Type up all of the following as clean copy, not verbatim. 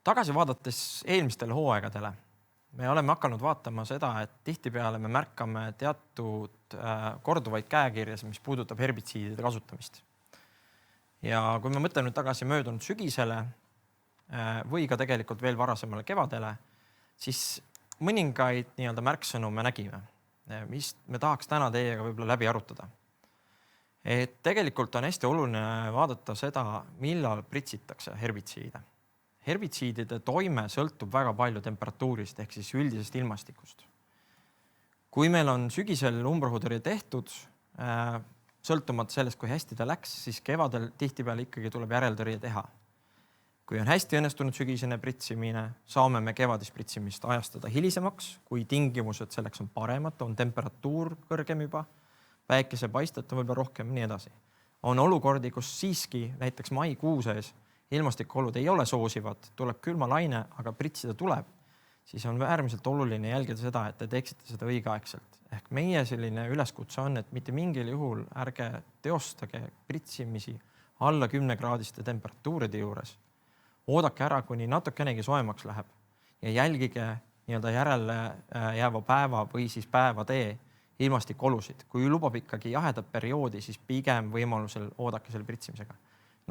Tagasi vaadates eelmistele hooaegadele, me oleme hakanud vaatama seda, et tihtipeale me märkame teatud korduvaid käekirjas, mis puudutab herbitsiidide kasutamist. Ja kui me mõtleme nüüd tagasi möödunud sügisele või ka tegelikult veel varasemale kevadele, siis mõningaid märksõnu me nägime, mis me tahaks täna teiega võib-olla läbi arutada. Et tegelikult on hästi oluline vaadata seda, millal pritsitakse herbitsiide. Herbitsiidide toime sõltub väga palju temperatuurist ehk siis üldisest ilmastikust. Kui meil on sügisel umbrohutõrje tehtud, sõltumata sellest, kui hästi ta läks, siis kevadel tihtipeale ikkagi tuleb järeltõrje teha. Kui on hästi õnnestunud sügisene pritsimine, saame me kevadist pritsimist ajastada hilisemaks, kui tingimused selleks on paremad, on temperatuur kõrgem juba, päikesepaistet on võib-olla rohkem, nii edasi. On olukordi, kus siiski näiteks maikuu sees ilmastikuolud ei ole soosivad, tuleb külma laine, aga pritsida tuleb, siis on äärmiselt oluline jälgida seda, et te teeksite seda õigeaegselt. Ehk meie selline üleskutse on, et mitte mingil juhul ärge teostage pritsimisi alla 10-kraadiste temperatuuride juures. Oodake ära, kuni natukenegi soemaks läheb ja jälgige järele jääva päeva või siis päevatee ilmastikolusid. Kui lubab ikkagi jahedat perioodi, siis pigem võimalusel oodake selle pritsimisega.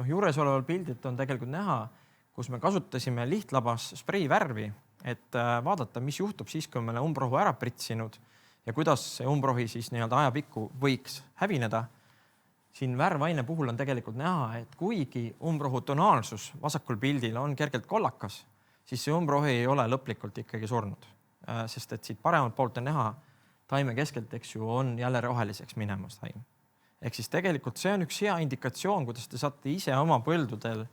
Juures oleval pildilt on tegelikult näha, kus me kasutasime lihtlabas spreivärvi, et vaadata, mis juhtub siis, kui me umbrohu ära pritsinud ja kuidas see umbrohi siis ajapikku võiks hävineda. Siin värvaine puhul on tegelikult näha, et kuigi umbrohu tonaalsus vasakul pildil on kergelt kollakas, siis see umbrohi ei ole lõplikult ikkagi surnud. Sest et siit paremalt poolt on näha, taime keskelt on jälle roheliseks minemas taim. Ehk siis tegelikult see on üks hea indikatsioon, kuidas te saate ise oma põldudel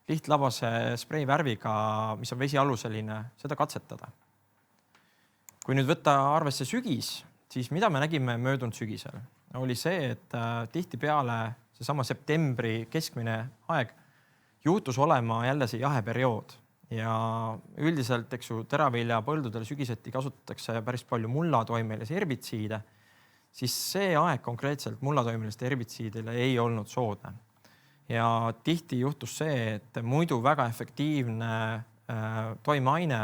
lihtlabase spreivärviga, mis on vesialuseline, seda katsetada. Kui nüüd võtta arvesse sügis, siis mida me nägime möödunud sügisel? Oli see, et tihtipeale seesama septembri keskmine aeg juhtus olema jälle see jaheperiood. Ja üldiselt teravilja põldudel sügiseti kasutatakse päris palju mullatoimelisi herbitsiide, siis see aeg konkreetselt mullatoimeliste herbitsiidile ei olnud soodne. Ja tihti juhtus see, et muidu väga efektiivne toimeaine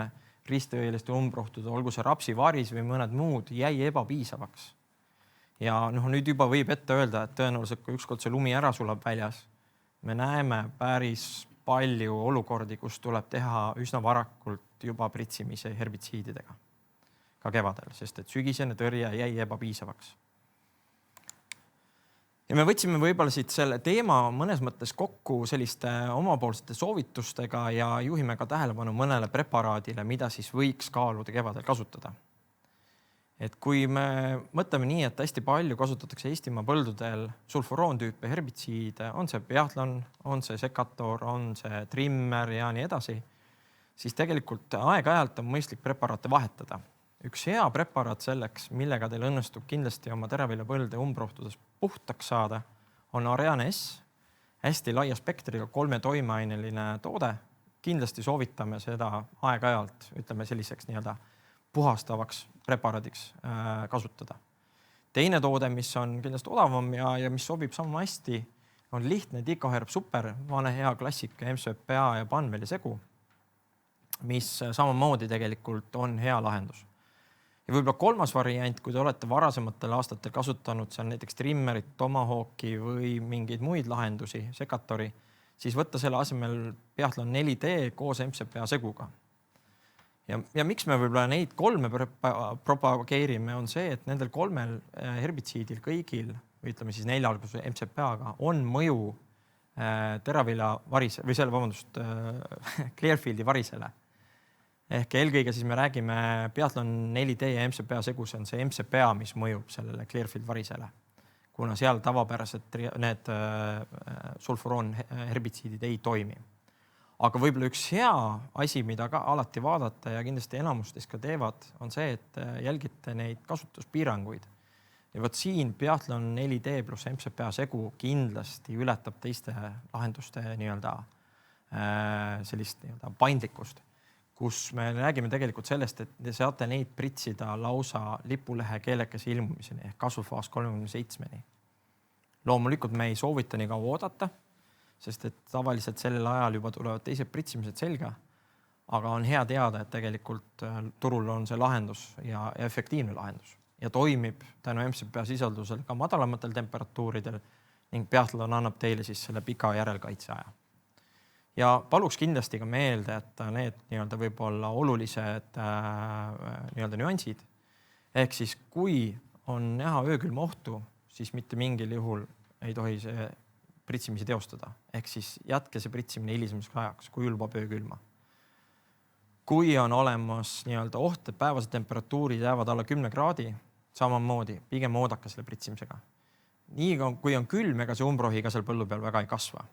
ristiõeliste umbrohtude, olgu see rapsivaris või mõned muud, jäi ebapiisavaks. Ja nüüd juba võib ette öelda, et tõenäoliselt kui ükskord see lumi ära sulab väljas, me näeme päris palju olukordi, kus tuleb teha üsna varakult juba pritsimise herbitsiididega. Ka kevadel, sest et sügisene tõrje jäi ebapiisavaks. Ja me võtsime võib-olla siit selle teema mõnes mõttes kokku selliste omapoolsete soovitustega ja juhime ka tähelepanu mõnele preparaadile, mida siis võiks kaaluda kevadel kasutada. Et kui me mõtleme nii, et hästi palju kasutatakse Eestimaa põldudel sulfuroontüüpe herbitsiide, on see Biathlon, on see Sekator, on see Trimmer ja nii edasi, siis tegelikult aeg-ajalt on mõistlik preparaate vahetada. Üks hea preparaat selleks, millega teil õnnestub kindlasti oma teraviljapõlde umbrohtudes puhtaks saada, on Ariane S. Hästi laia spektriga 3 toimeaineline toode. Kindlasti soovitame seda aeg-ajalt, ütleme selliseks puhastavaks preparaadiks kasutada. Teine toode, mis on kindlasti odavam ja mis sobib sama hästi, on lihtne Dicoherb Super, vana hea klassika MCPA ja Banveli segu, mis samamoodi tegelikult on hea lahendus. Ja võib-olla kolmas variant, kui te olete varasematel aastatel kasutanud seal näiteks Trimmerit, Tomahawki või mingeid muid lahendusi, Sekatori, siis võtta selle asemel Biathlon 4D koos MCPA seguga. Ja miks me võib-olla neid 3 propageerime, on see, et nendel 3 herbitsiidil kõigil, või ütleme siis 4 MCPA-ga, on mõju teravilja varise, või Clearfieldi varisele. Ehk eelkõige siis me räägime Biathlon 4D ja MCPA segus on see MCPA, mis mõjub sellele Clearfield varisele, kuna seal tavapäraselt need sulfuroon herbitsiidid ei toimi. Aga võib-olla üks hea asi, mida ka alati vaadata ja kindlasti enamustes ka teevad, on see, et jälgite neid kasutuspiiranguid. Ja võt siin Biathlon 4D plus MCPA segu kindlasti ületab teiste lahenduste sellist paindlikkust, kus me räägime tegelikult sellest, et te saate neid pritsida lausa lipulehe keelekese ilmumiseni ehk kasvufaas 37-ni. Loomulikult me ei soovita nii kaua oodata, sest et tavaliselt sellel ajal juba tulevad teised pritsimised selga. aga on hea teada, et tegelikult turul on see lahendus ja efektiivne lahendus ja toimib tänu MCPA sisaldusel ka madalamatel temperatuuridel ning Biathlon annab teile siis selle pika järelkaitse aja. Ja paluks kindlasti ka meelde, et need nii-öelda võib-olla olulised nii-öelda nüansid. Ehk siis, kui on näha öökülma ohtu, siis mitte mingil juhul ei tohi see pritsimisi teostada. Ehk siis jätke see pritsimine hilisemaks ajaks, kui ülbab öökülma. Kui on olemas nii-öelda oht, et päevased temperatuurid jäävad alla 10 kraadi, samamoodi, pigem oodake selle pritsimisega. Nii kui on külm, ega see umbrohi ka seal põllu peal väga ei kasva.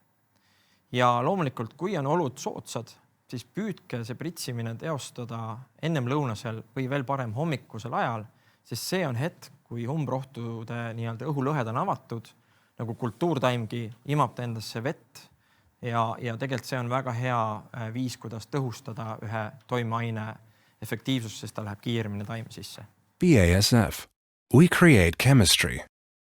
Ja loomulikult, kui on olud soodsad, siis püüdke see pritsimine teostada ennem lõunasel või veel parem hommikusel ajal, sest see on hetk, kui umbrohtude nii-öelda õhulõhed on avatud, nagu kultuurtaimgi imab ta endasse vett ja tegelikult see on väga hea viis, kuidas tõhustada ühe toimeaine efektiivsust, sest ta läheb kiiremini taime sisse. BASF. We create chemistry.